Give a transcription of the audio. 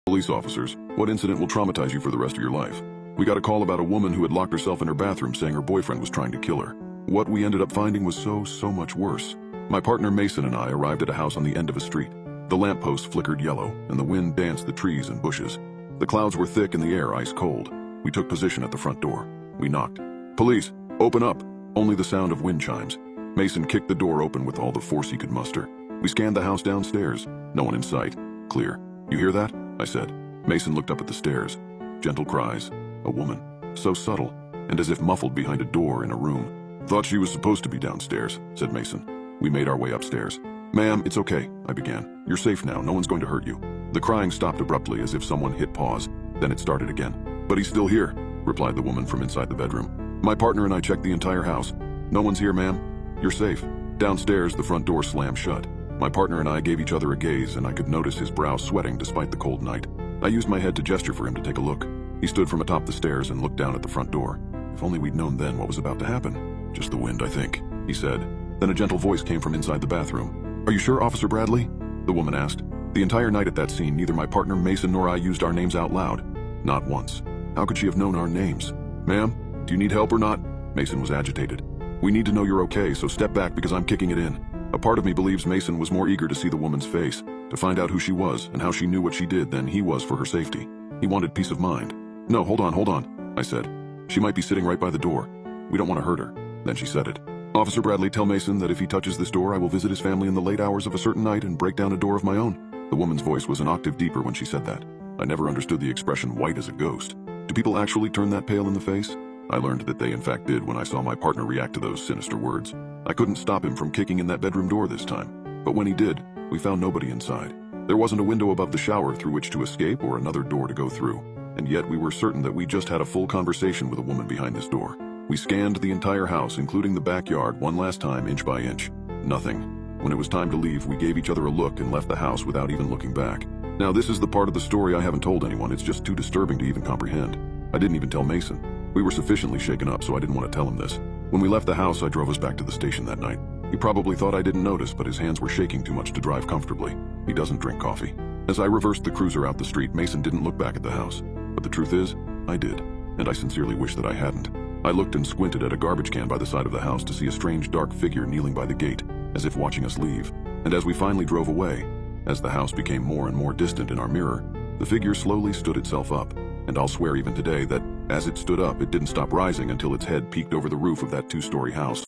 Police officers, what incident will traumatize you for the rest of your life? We got a call about a woman who had locked herself in her bathroom saying her boyfriend was trying to kill her. What we ended up finding was so much worse. My partner Mason and I arrived at a house on the end of a street. The lamppost flickered yellow, and the wind danced the trees and bushes. The clouds were thick and the air ice cold. We took position at the front door. We knocked. "Police, open up!" Only the sound of wind chimes. Mason kicked the door open with all the force he could muster. We scanned the house downstairs. No one in sight. Clear. "You hear that?" I said. Mason looked up at the stairs. Gentle cries. A woman. So subtle, and as if muffled behind a door in a room. "Thought she was supposed to be downstairs," said Mason. We made our way upstairs. "Ma'am, it's okay," I began. "You're safe now, no one's going to hurt you." The crying stopped abruptly as if someone hit pause. Then it started again. "But he's still here," replied the woman from inside the bedroom. "My partner and I checked the entire house. No one's here, ma'am. You're safe." Downstairs, the front door slammed shut. My partner and I gave each other a gaze, and I could notice his brow sweating despite the cold night. I used my head to gesture for him to take a look. He stood from atop the stairs and looked down at the front door. If only we'd known then what was about to happen. "Just the wind, I think," he said. Then a gentle voice came from inside the bathroom. "Are you sure, Officer Bradley?" the woman asked. The entire night at that scene, neither my partner Mason nor I used our names out loud. Not once. How could she have known our names? "Ma'am, do you need help or not?" Mason was agitated. "We need to know you're okay, so step back because I'm kicking it in." A part of me believes Mason was more eager to see the woman's face, to find out who she was and how she knew what she did than he was for her safety. He wanted peace of mind. "No, hold on, I said. "She might be sitting right by the door. We don't want to hurt her." Then she said it. "Officer Bradley, tell Mason that if he touches this door, I will visit his family in the late hours of a certain night and break down a door of my own." The woman's voice was an octave deeper when she said that. I never understood the expression white as a ghost. Do people actually turn that pale in the face? I learned that they in fact did when I saw my partner react to those sinister words. I couldn't stop him from kicking in that bedroom door this time. But when he did, we found nobody inside. There wasn't a window above the shower through which to escape or another door to go through. And yet we were certain that we just had a full conversation with a woman behind this door. We scanned the entire house, including the backyard, one last time, inch by inch. Nothing. When it was time to leave, we gave each other a look and left the house without even looking back. Now this is the part of the story I haven't told anyone. It's just too disturbing to even comprehend. I didn't even tell Mason. We were sufficiently shaken up, so I didn't want to tell him this. When we left the house, I drove us back to the station that night. He probably thought I didn't notice, but his hands were shaking too much to drive comfortably. He doesn't drink coffee. As I reversed the cruiser out the street, Mason didn't look back at the house. But the truth is, I did, and I sincerely wish that I hadn't. I looked and squinted at a garbage can by the side of the house to see a strange dark figure kneeling by the gate, as if watching us leave. And as we finally drove away, as the house became more and more distant in our mirror, the figure slowly stood itself up. And I'll swear even today that as it stood up, it didn't stop rising until its head peeked over the roof of that two-story house.